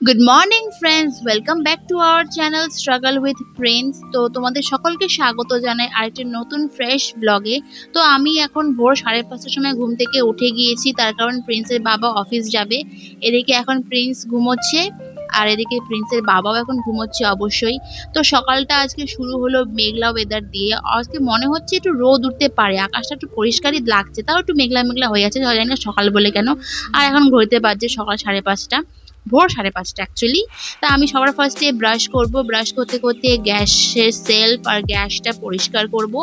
Good morning friends, welcome back to our channel struggle with Prince. তো তোমাদের সকলকে স্বাগত জানাই আরেকটি নতুন ফ্রেশ ব্লগে। তো আমি এখন ভোর 5:30টার সময় ঘুম থেকে উঠে গিয়েছি, তার কারণ প্রিন্সের বাবা অফিস যাবে। এদিকে এখন প্রিন্স ঘুমোচ্ছে আর এদিকে প্রিন্সের বাবাও এখন ঘুমোচ্ছে অবশ্যই। তো সকালটা আজকে শুরু হলো মেঘলা ওয়েদার দিয়ে। আজকে মনে হচ্ছে একটু রোদ উঠতে পারে, আকাশটা একটু পরিষ্কারই লাগছে, তাও একটু মেঘলা মেঘলা হয়ে আছে, জানি না সকাল বলে কেন। আর এখন ঘড়িতে বাজছে সকাল 5:30, ভোর 5:30 অ্যাকচুয়ালি। তা আমি সবার ফার্স্টে ব্রাশ করব, ব্রাশ করতে করতে গ্যাসের সেলফ আর গ্যাসটা পরিষ্কার করব।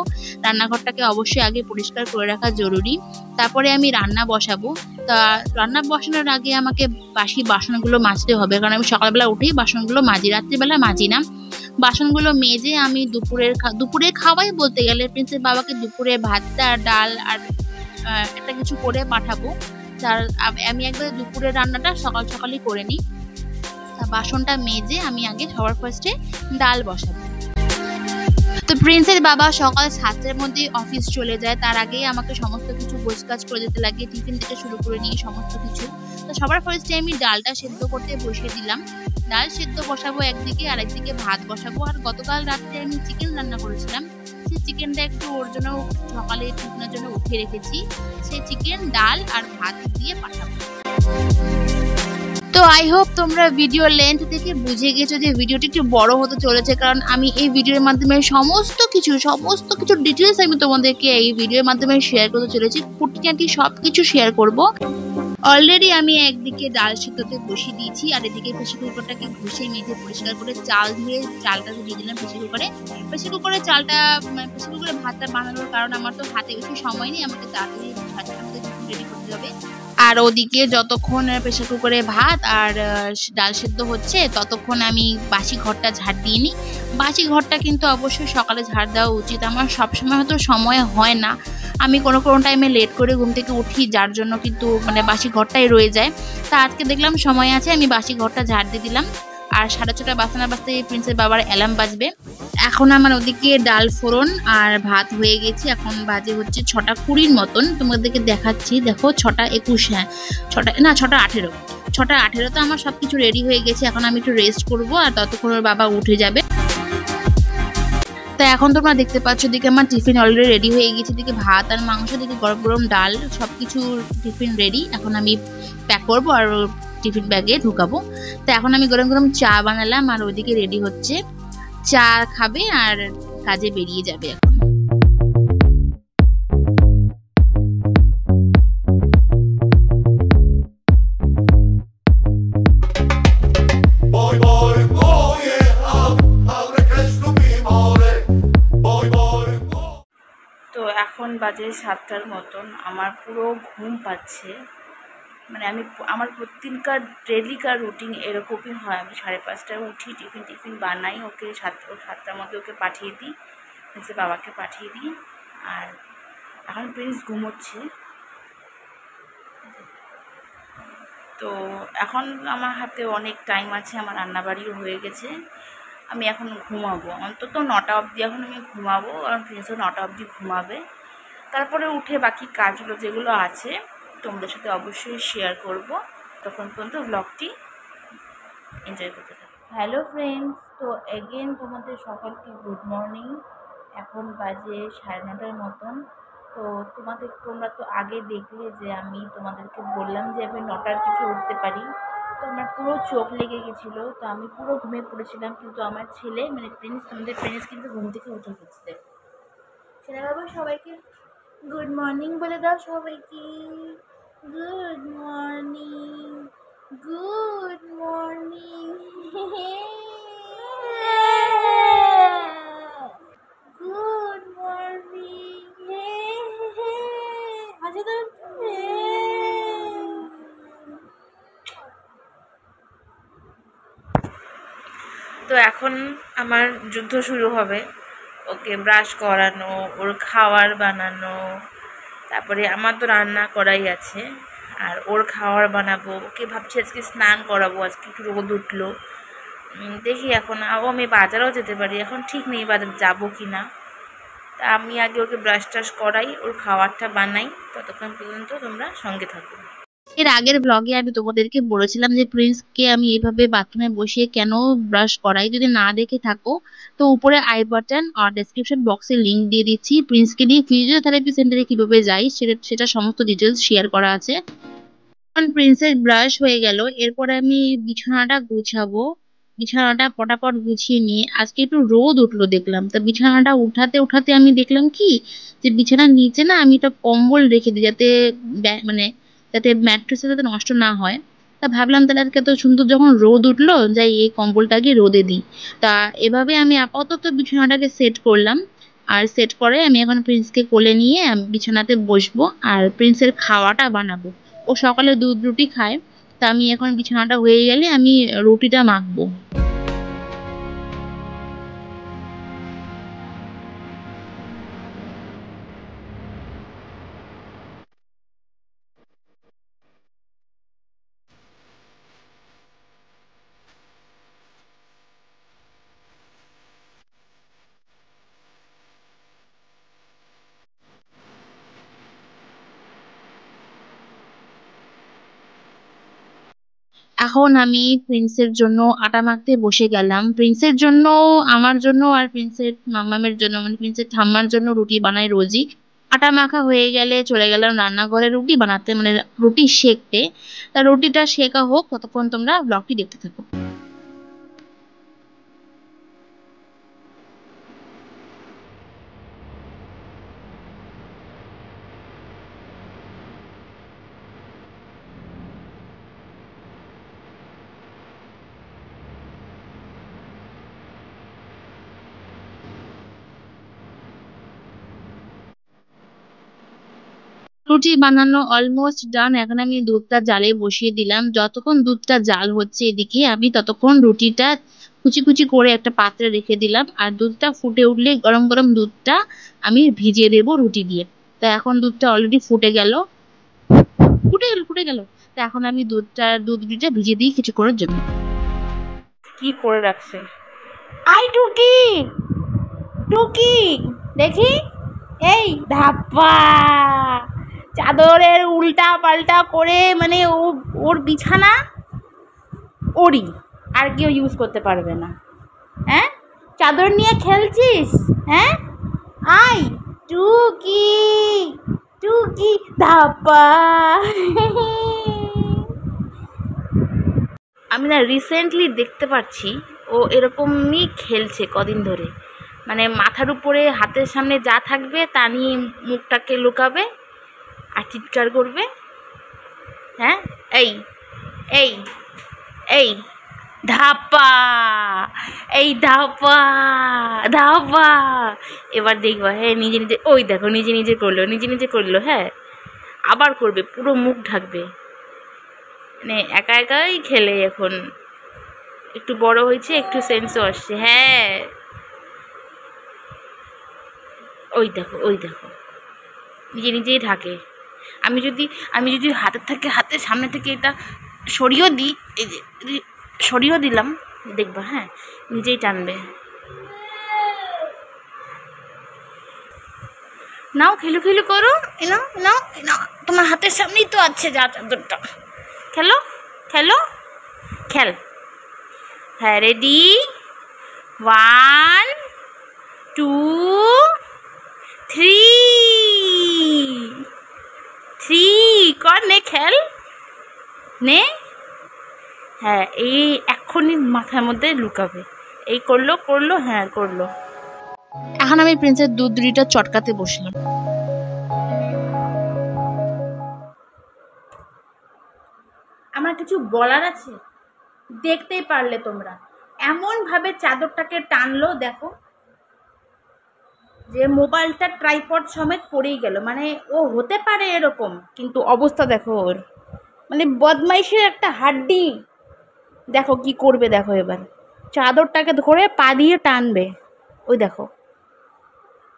রান্নাঘরটাকে অবশ্যই আগে পরিষ্কার করে রাখা জরুরি। তারপরে আমি রান্না বসাবো। তা রান্না বসানোর আগে আমাকে বাসি বাসনগুলো মাজতে হবে, কারণ আমি সকালবেলা উঠেই বাসনগুলো মাজি, রাত্রিবেলা মাজি না। বাসনগুলো মেজে আমি দুপুরে খাওয়াই বলতে গেলে প্রিন্সের বাবাকে দুপুরে ভাতটা ডাল আর একটা কিছু করে পাঠাবো। তার আমি একবার দুপুরের রান্নাটা সকাল সকালই করে নিই। বাসনটা মেজে আমি আগে সবার ফার্স্টে ডাল বসাবো। তো প্রিন্সের বাবা সকাল 7টার মধ্যে অফিস চলে যায়, তার আগেই আমাকে সমস্ত কিছু গোছকাজ করে দিতে লাগে, টিফিন থেকে শুরু করে নিয়ে সমস্ত কিছু। তো সবার ফার্স্টে আমি ডালটা সেদ্ধ করতে বসিয়ে দিলাম। ডাল সেদ্ধ বসাবো একদিকে, আর একদিকে ভাত বসাবো। আর গতকাল রাত্রে আমি চিকেন রান্না করেছিলাম, সেই চিকেনটা একটু ওর জন্য সকালে টিফিনের জন্য উঠিয়ে রেখেছি। সেই চিকেন, ডাল আর ভাত দিয়ে পাঠাবো। তো আই হোপ তোমরা ভিডিও লেন্থ থেকে বুঝে গেছো যে ভিডিওটি একটু বড় হতে চলেছে, কারণ আমি এই ভিডিওর মাধ্যমে সমস্ত কিছু ডিটেলস আমি তোমাদেরকে এই ভিডিওর মাধ্যমে শেয়ার করতে চলেছি। খুঁটিনাটি সব কিছু শেয়ার করব। অলরেডি আমি একদিকে ডাল সিদ্ধতে বসিয়ে দিয়েছি, আর এদিকে প্রেসার কুকারটাকে ঘষে মেজে পরিষ্কার করে চাল দিয়ে চালটা দিয়ে দিলাম প্রেসার কুকারে। প্রেসার কুকারে ভাতটা বানানোর কারণ আমার তো হাতে বেশি সময় নেই, আমাকে তাড়াতাড়ি ভাতটা রেডি করতে হবে। আর ওদিকে যতক্ষণ প্রেসার কুকারে ভাত আর ডাল সেদ্ধ হচ্ছে ততক্ষণ আমি বাসি ঘরটা ঝাড় দিয়ে নিই। বাসি ঘরটা কিন্তু অবশ্যই সকালে ঝাড় দেওয়া উচিত। আমার সবসময় হয়তো সময় হয় না, আমি কোনো টাইমে লেট করে ঘুম থেকে উঠি, যার জন্য কিন্তু বাসি ঘরটাই রয়ে যায়। তা আজকে দেখলাম সময় আছে, আমি বাসি ঘরটা ঝাড় দিয়ে দিলাম। আর 6:30 বাজতে প্রিন্সের বাবার অ্যালার্ম বাজবে। এখন আমার ওদিকে ডাল ফোড়ন আর ভাত হয়ে গেছে। এখন বাজে হচ্ছে 6:20 মতন, তোমাদেরকে দেখাচ্ছি। দেখো 6:21, হ্যাঁ 6:18। 6:18 তো আমার সব কিছু রেডি হয়ে গেছে। এখন আমি একটু রেস্ট করবো, আর ততক্ষণ ওর বাবা উঠে যাবে। তো এখন তোমরা দেখতে পাচ্ছ দিকে আমার টিফিন অলরেডি রেডি হয়ে গেছে। দিকে ভাত আর মাংস, দিকে গরম গরম ডাল, সব কিছু টিফিন রেডি। এখন আমি প্যাক করবো আর টিফিন ব্যাগে ঢুকাবো। তো এখন আমি গরম গরম চা বানালাম, আর ওইদিকে রেডি হচ্ছে, চা খাবে আর কাজে বেরিয়ে যাবে এখন। তো এখন বাজে 7টার মতন, আমার পুরো ঘুম পাচ্ছে। আমার প্রতিদিনকার ডেলিকার রুটিন এরকমই হয়। আমি 5:30টায় উঠি, টিফিন বানাই, ওকে 7টার মধ্যে ওকে পাঠিয়ে দিই, প্রিন্সের বাবাকে পাঠিয়ে দিই। আর এখন প্রিন্স ঘুমোচ্ছে। তো এখন আমার হাতে অনেক টাইম আছে, আমার রান্নাবাড়িও হয়ে গেছে। আমি এখন ঘুমাবো অন্তত 9টা অবধি। এখন আমি ঘুমাবো, কারণ প্রিন্সও 9টা অবধি ঘুমাবে। তারপরে উঠে বাকি কাজগুলো যেগুলো আছে তোমাদের সাথে অবশ্যই শেয়ার করব। তখন পর্যন্ত ব্লগটি এনজয় করতে থাকো। হ্যালো ফ্রেন্ডস, তো এগেন তোমাদের সকলকে গুড মর্নিং। এখন বাজে 9:30 মতন। তো তোমরা তো আগে দেখলে যে আমি তোমাদেরকে বললাম যে আমি 9টার দিকে উঠতে পারি। তো আমার পুরো চোখ লেগে গেছিলো, তো আমি পুরো ঘুমিয়ে পড়েছিলাম। কিন্তু আমার ছেলে তোমাদের প্রিন্স কিন্তু ঘুম থেকে উঠে গেছে। ছেলে বাবা সবাইকে গুড মর্নিং বলে দাও সবাইকে। Good morning, good morning, good morning. আচ্ছা তো তো এখন আমার যুদ্ধ শুরু হবে। ওকে ব্রাশ করানো, ওর খাবার বানানো, তারপরে আমার তো রান্না করাই আছে, আর ওর খাবার বানাবো। ওকে ভাবছি আজকে স্নান করাবো, আজকে একটু রোদ উঠলো। দেখি এখন আমি বাজারেও যেতে পারি, এখন ঠিক নেই বাজার যাবো কি না। তা আমি আগে ওকে ব্রাশ টাশ করাই, ওর খাবারটা বানাই, ততক্ষণ পর্যন্ত তোমরা সঙ্গে থাকো। এর আগের ব্লগে আমি তোমাদেরকে বলেছিলাম যে প্রিন্সকে আমি এইভাবে বাথরুমে বসিয়ে কেন ব্রাশ করাই। যদি না দেখে থাকো তো উপরে আই বাটন আর ডেসক্রিপশন বক্সে লিংক দিয়ে দিচ্ছি। প্রিন্সকে নিয়ে ফিজিওথেরাপি সেন্টারে কিভাবে যাই সেটা সমস্ত ডিটেলস শেয়ার করা আছে। এখন প্রিন্সের ব্রাশ হয়ে গেল, এরপরে আমি বিছানাটা গুছাবো। বিছানাটা পটাপট গুছিয়ে নিয়ে আজকে একটু রোদ উঠলো দেখলাম, তা বিছানাটা উঠাতে উঠাতে আমি দেখলাম কি যে বিছানার নিচে না আমি একটা কম্বল রেখে দিই, যাতে মানে যাতে ম্যাট্রেসে যাতে নষ্ট না হয়। তা ভাবলাম তাহলে আজকে তো সুন্দর যখন রোদ উঠলো, যাই এই কম্বলটাকে রোদে দিই। তা এভাবে আমি আপাতত বিছানাটাকে সেট করলাম। আর সেট করে আমি এখন প্রিন্সকে কোলে নিয়ে আমি বিছানাতে বসবো আর প্রিন্সের খাওয়াটা বানাবো। ও সকালে দুধ রুটি খায়, তা আমি এখন বিছানাটা হয়ে গেলে আমি রুটিটা মাখবো। এখন আমি প্রিন্সের জন্য আটা মাখতে বসে গেলাম। প্রিন্সের জন্য, আমার জন্য আর প্রিন্সের মামামের জন্য মানে প্রিন্সের ঠাম্মার জন্য রুটি বানাই রোজই। আটা মাখা হয়ে গেলে চলে গেলাম রান্নাঘরে রুটি বানাতে, মানে রুটি সেকতে। তা রুটিটা সেকা হোক ততক্ষণ তোমরা ব্লগটি দেখতে থাকো। রুটি বানানো অলমোস্ট ডান। এখন আমি দুধটা জালে বসিয়ে দিলাম, যতক্ষণ দুধটা জাল হচ্ছে এদিকে আমি ততক্ষণ রুটিটা কুচি কুচি করে একটা পাত্রে রেখে দিলাম। আর দুধটা ফুটে উঠলে গরম গরম দুধটা আমি ভিজিয়ে দেবো রুটি দিয়ে। তা এখন দুধটা অলরেডি ফুটে গেল। তা এখন আমি দুধটা ভিজিয়ে দিই কিছুক্ষণের জন্য। কি করে রাখছে? আই টুকি, টুকি দেখি, এই ধাপ্পা চাদরের উল্টা পাল্টা করে, মানে ওর বিছানা ওরই, আর কেউ ইউজ করতে পারবে না। হ্যাঁ, চাদর নিয়ে খেলছিস? হ্যাঁ, আই টুকি, টুকি ধাপ্পা। আমি না রিসেন্টলি দেখতে পাচ্ছি ও এরকমই খেলছে কদিন ধরে। মানে মাথার উপরে হাতের সামনে যা থাকবে তা নিয়ে মুখটাকে লুকাবে আর চিৎকার করবে। হ্যাঁ, এই এই এই ধাপ্পা, এই ধাপ্পা, ধাপ্পা। এবার দেখবা, হ্যাঁ নিজে নিজে, ওই দেখো নিজে নিজে করলো, নিজে নিজে করলো। হ্যাঁ, আবার করবে, পুরো মুখ ঢাকবে। মানে একা একাই খেলে এখন, একটু বড় হয়েছে, একটু সেন্সও আসছে। হ্যাঁ, ওই দেখো, ওই দেখো, নিজে নিজেই ঢাকে। আমি যদি হাতের সামনে থেকে এটা সরিয়েও দিই, এই যে সরিয়েও দিলাম, দেখবা হ্যাঁ নিজেই টানবে। নাও খেলু খেলু করো, এ নাও নাও নাও, তোমার হাতের সামনেই তো আছে যা চাদরটা। খেলো, খেলো, খেল। হ্যাঁ, রেডি, 1 2 3, 3 কর, নে খেল, নে। হ্যাঁ, এই এক্ষুনি মাথার মধ্যে লুকাবে। এই করলো করলো, হ্যাঁ করলো। এখন আমি প্রিন্সের দুধ দুটিটা চটকাতে বসলাম। আমার কিছু বলার আছে? দেখতেই পারলে তোমরা, এমন ভাবে চাদরটাকে টানলো দেখো, যে মোবাইলটা ট্রাইপড সমেত পড়েই গেল। মানে ও হতে পারে এরকম, কিন্তু অবস্থা দেখো ওর, মানে বদমাইশের একটা হাড্ডি। দেখো কি করবে, দেখো এবার চাদরটাকে ধরে পা দিয়ে টানবে। ওই দেখো,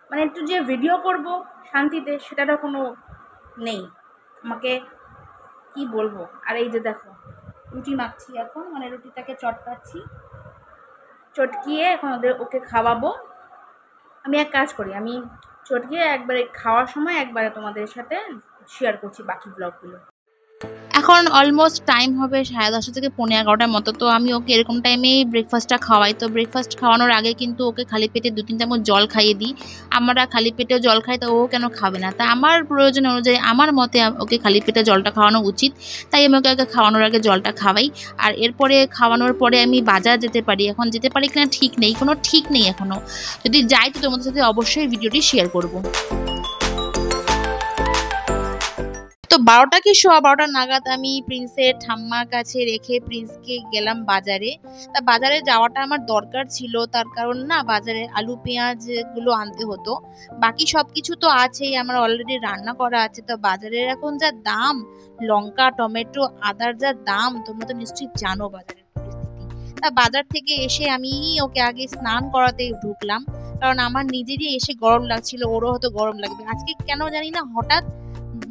মানে একটু যে ভিডিও করব শান্তিতে সেটারও কোনো নেই। আমাকে কি বলবো। আর এই যে দেখো রুটি মাখছি এখন, মানে রুটিটাকে চটকাচ্ছি, চটকিয়ে এখন ওকে খাওয়াবো। আমি এক কাজ করি, আমি চটকিয়ে একবারে খাওয়ার সময় একবারে তোমাদের সাথে শেয়ার করছি বাকি ব্লগগুলো। এখন অলমোস্ট টাইম হবে 10:30 থেকে 11:15টার মতো। তো আমি ওকে এরকম টাইমেই ব্রেকফাস্টটা খাওয়াই। তো ব্রেকফাস্ট খাওয়ানোর আগে কিন্তু ওকে খালি পেটে 2-3 চামচ জল খাইয়ে দিই। আমরা খালি পেটেও জল খাই, তো ও কেন খাবে না? তা আমার প্রয়োজন অনুযায়ী আমার মতে ওকে খালি পেটে জলটা খাওয়ানো উচিত। তাই আমি ওকে আগে খাওয়ানোর আগে জলটা খাওয়াই। আর এরপরে খাওয়ানোর পরে আমি বাজার যেতে পারি। এখন যেতে পারি কিনা ঠিক নেই, কোনো ঠিক নেই এখনো। যদি যাই তো তোমাদের সাথে অবশ্যই ভিডিওটি শেয়ার করব। তো 12টা কি 12:15 নাগাদ আমি প্রিন্সের ঠাম্মার কাছে রেখে প্রিন্সকে গেলাম বাজারে। তা বাজারে যাওয়াটা আমার দরকার ছিল, তার কারণ না বাজারে আলু পেঁয়াজ গুলো আনতে হতো। বাকি সবকিছু তো আছেই, আমার অলরেডি রান্না করা আছে। তো বাজারের এখন যা দাম, লঙ্কা টমেটো আদার যা দাম, তোমরা তো নিশ্চয়ই জানো বাজারের পরিস্থিতি। তা বাজার থেকে এসে আমি ওকে আগে স্নান করাতে ঢুকলাম, কারণ আমার নিজেরই এসে গরম লাগছিল, ওরও হয়তো গরম লাগবে। আজকে কেন জানি না হঠাৎ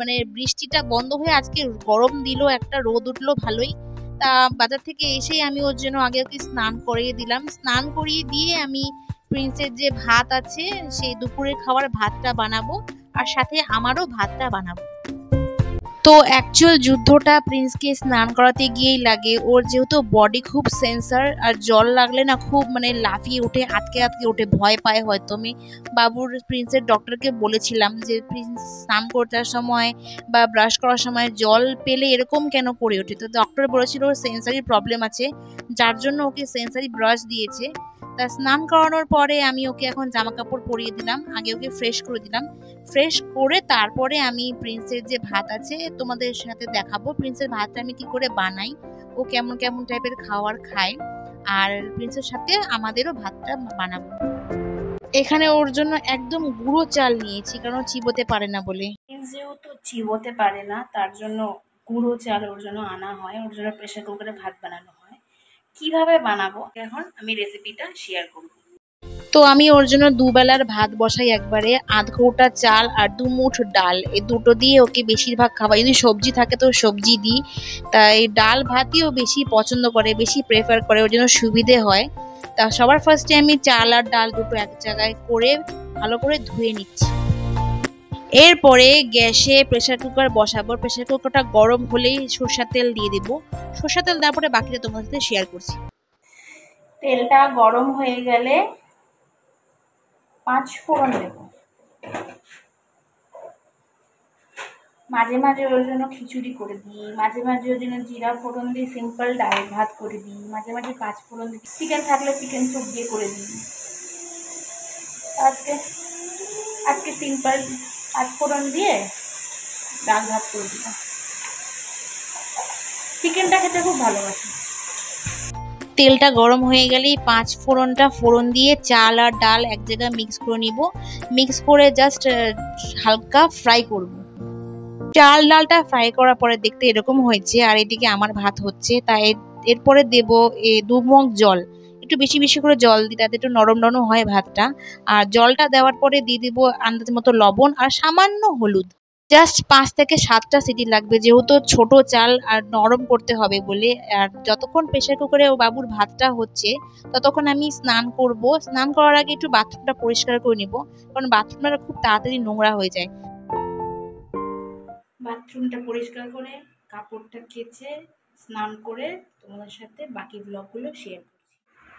মানে বৃষ্টিটা বন্ধ হয়ে আজকে গরম দিল, একটা রোদ উঠলো ভালোই। তা বাজার থেকে এসেই আমি ওর জন্য আগে ওকে স্নান করিয়ে দিলাম। স্নান করিয়ে দিয়ে আমি প্রিন্সের যে ভাত আছে সেই দুপুরের খাবার ভাতটা বানাবো, আর সাথে আমারও ভাতটা বানাবো। তো অ্যাকচুয়াল যুদ্ধটা প্রিন্সকে স্নান করাতে গিয়েই লাগে। ওর যেহেতু বডি খুব সেন্সার, আর জল লাগলে না খুব মানে লাফিয়ে ওঠে, আটকে আটকে ওঠে, ভয় পায় হয়তো। আমি প্রিন্সের ডক্টরকে বলেছিলাম যে প্রিন্স স্নান করতে সময় বা ব্রাশ করার সময় জল পেলে এরকম কেন করে ওঠে। তো ডক্টর বলেছিল ওর সেন্সারি প্রবলেম আছে, যার জন্য ওকে সেন্সারি ব্রাশ দিয়েছে। তা স্নান করানোর পরে আমি ওকে এখন জামা কাপড় পরিয়ে দিলাম, আগে ওকে ফ্রেশ করে দিলাম। ফ্রেশ করে তারপরে আমি প্রিন্সের যে ভাত আছে তোমাদের সাথে দেখাবো প্রিন্সের ভাতটা আমি কি করে বানাই, ও কেমন কেমন টাইপের খাবার খায়, আর প্রিন্সের সাথে আমাদেরও ভাতটা বানাবো। এখানে ওর জন্য একদম গুঁড়ো চাল নিয়েছি, কারণ চিবোতে পারে না বলে। যেহেতু চিবোতে পারে না তার জন্য গুঁড়ো চাল ওর জন্য আনা হয়, ওর জন্য প্রেসার কুকারে ভাত বানানো হয়। কিভাবে বানাবো এখন আমি রেসিপিটা শেয়ার করবো। তো আমি ওর জন্য দুবেলার ভাত বসাই একবারে, আধ কৌটা চাল আর 2 মুঠ ডাল, এই দুটো দিয়ে ওকে বেশিরভাগ খাওয়াই। যদি সবজি থাকে তো সবজি দিই, তাই ডাল ভাতই ও বেশি পছন্দ করে, বেশি প্রেফার করে, ওর জন্য সুবিধে হয়। তা সবার ফার্স্টে আমি চাল আর ডাল দুটো এক জায়গায় করে ভালো করে ধুয়ে নিচ্ছি। এরপরে গ্যাসে প্রেসার কুকার বসাবো। প্রেসার কুকারটা গরম হলেই সরষের তেল দিয়ে দিব। সরষের তেল দেওয়ার পরে বাকিটা তোমাদের সাথে শেয়ার করছি। তেলটা গরম হয়ে গেলে 5 ফোড়ন দেব, মাঝে মাঝে ওর জন্য খিচুড়ি করে দিই, মাঝে মাঝে ওর জন্য জিরা ফোড়ন দিয়ে সিম্পল ডাল ভাত করে দিই, মাঝে মাঝে 5 ফোড়ন দিই, চিকেন থাকলে চিকেন স্যুপ দিয়ে করে দিই। আজকে আজকে সিম্পল 5 ফোড়ন দিয়ে ডাল ভাত করে দিলাম। চিকেনটা খেতে খুব ভালোবাসি। তেলটা গরম হয়ে গেলেই 5 ফোড়নটা ফোড়ন দিয়ে চাল আর ডাল এক জায়গায় মিক্স করে নিব। মিক্স করে জাস্ট হালকা ফ্রাই করব। চাল ডালটা ফ্রাই করার পরে দেখতে এরকম হয়েছে, আর এদিকে আমার ভাত হচ্ছে। তাই এরপরে দেব 2 মগ জল, একটু বেশি বেশি করে জল দিই তাতে একটু নরম নরম হয় ভাতটা। আর জলটা দেওয়ার পরে দিয়ে দিব আন্দাজ মতো লবণ আর সামান্য হলুদ। জাস্ট 5 থেকে 7টা সিটি লাগবে, যেহেতু ছোট চাল আর নরম করতে হবে বলে। আর যতক্ষণ প্রেসার কুকারে ও বাবুর ভাতটা হচ্ছে ততক্ষণ আমি স্নান করব। স্নান করার আগে একটু বাথরুমটা পরিষ্কার করে নিব, কারণ বাথরুমটা খুব তাড়াতাড়ি নোংরা হয়ে যায়। বাথরুমটা পরিষ্কার করে কাপড়টা কেচে স্নান করে তোমাদের সাথে বাকি ব্লগগুলো শেয়ার করছি।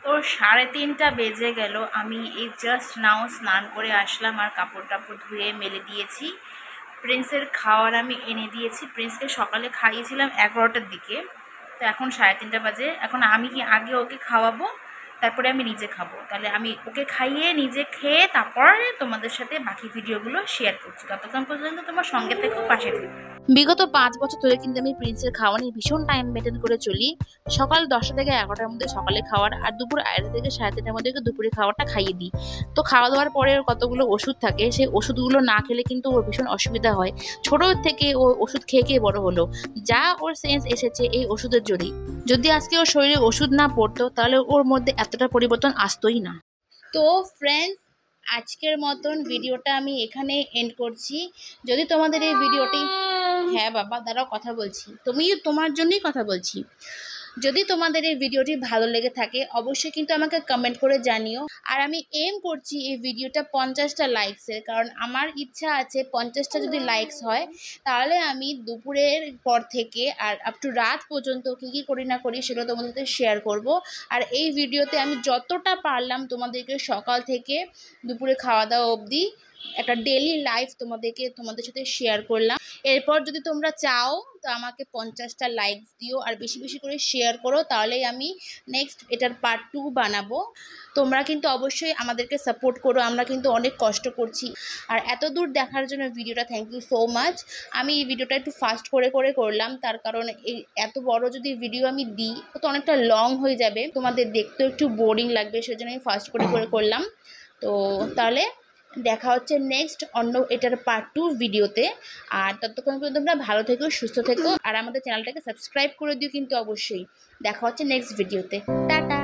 তো 3:30টা বেজে গেল, আমি এই জাস্ট নাও স্নান করে আসলাম আর কাপড় টাপড় ধুয়ে মেলে দিয়েছি। প্রিন্সের খাওয়ার আমি এনে দিয়েছি, প্রিন্সকে সকালে খাইয়েছিলাম 11টার দিকে, তো এখন 3:30 বাজে। এখন আমি কি আগে ওকে খাওয়াবো, তারপরে আমি নিজে খাবো। তাহলে আমি ওকে খাইয়ে নিজে খেয়ে তারপরে তোমাদের সাথে বাকি ভিডিওগুলো শেয়ার করছি। ততক্ষণ পর্যন্ত তোমার সঙ্গে থেকো, পাশে থেকো। বিগত 5 বছর ধরে কিন্তু আমি প্রিন্সের খাওয়া নিয়ে ভীষণ টাইম মেনটেন করে চলি। সকাল 10টা থেকে 11টার মধ্যে সকালে খাওয়ার, আর দুপুর 2:30 থেকে 3:30টার মধ্যে দুপুরে খাওয়াটা খাইয়ে দিই। তো খাওয়া দাওয়ার পরে ওর কতগুলো ওষুধ থাকে, সেই ওষুধগুলো না খেলে কিন্তু ওর ভীষণ অসুবিধা হয়। ছোট থেকে ও ওষুধ খেয়ে খেয়ে বড় হলো, যা ওর সেন্স এসেছে এই ওষুধের জোরেই। যদি আজকে ওর শরীরে ওষুধ না পড়তো তাহলে ওর মধ্যে এতটা পরিবর্তন আসতোই না। তো ফ্রেন্ডস, আজকের মতন ভিডিওটা আমি এখানে এন্ড করছি। যদি তোমাদের এই ভিডিওটি, হ্যাঁ বাবা দাঁড়াও কথা বলছি, তোমার জন্যই কথা বলছি। যদি তোমাদের এই ভিডিওটি ভালো লেগে থাকে অবশ্যই কিন্তু আমাকে কমেন্ট করে জানিও। আর আমি এম করছি এই ভিডিওটা 50টা লাইকসের, কারণ আমার ইচ্ছা আছে 50টা যদি লাইকস হয় তাহলে আমি দুপুরের পর থেকে আর আপ টু রাত পর্যন্ত কী কী করি না করি সেগুলো তোমাদের সাথে শেয়ার করব। আর এই ভিডিওতে আমি যতটা পারলাম তোমাদেরকে সকাল থেকে দুপুরে খাওয়া দাওয়া অবধি একটা ডেলি লাইফ তোমাদের সাথে শেয়ার করলাম। এরপর যদি তোমরা চাও তো আমাকে 50টা লাইকস দিও আর বেশি বেশি করে শেয়ার করো, তাহলেই আমি নেক্সট এটার পার্ট 2 বানাবো। তোমরা কিন্তু অবশ্যই আমাদেরকে সাপোর্ট করো, আমরা কিন্তু অনেক কষ্ট করছি। আর এত দূর দেখার জন্য ভিডিওটা থ্যাংক ইউ সো মাচ। আমি এই ভিডিওটা একটু ফাস্ট করে করলাম, তার কারণ এই এত বড় যদি ভিডিও আমি দিই তো অনেকটা লং হয়ে যাবে, তোমাদের দেখতেও একটু বোরিং লাগবে, সেজন্য আমি ফাস্ট করে করলাম। তো তাহলে দেখা হচ্ছে নেক্সট অন্য এটার পার্ট 2 ভিডিওতে। আর ততক্ষণ পর্যন্ত তোমরা ভালো থেকো, সুস্থ থেকো, আর আমাদের চ্যানেলটাকে সাবস্ক্রাইব করে দিও কিন্তু অবশ্যই। দেখা হচ্ছে নেক্সট ভিডিওতে। টাটা।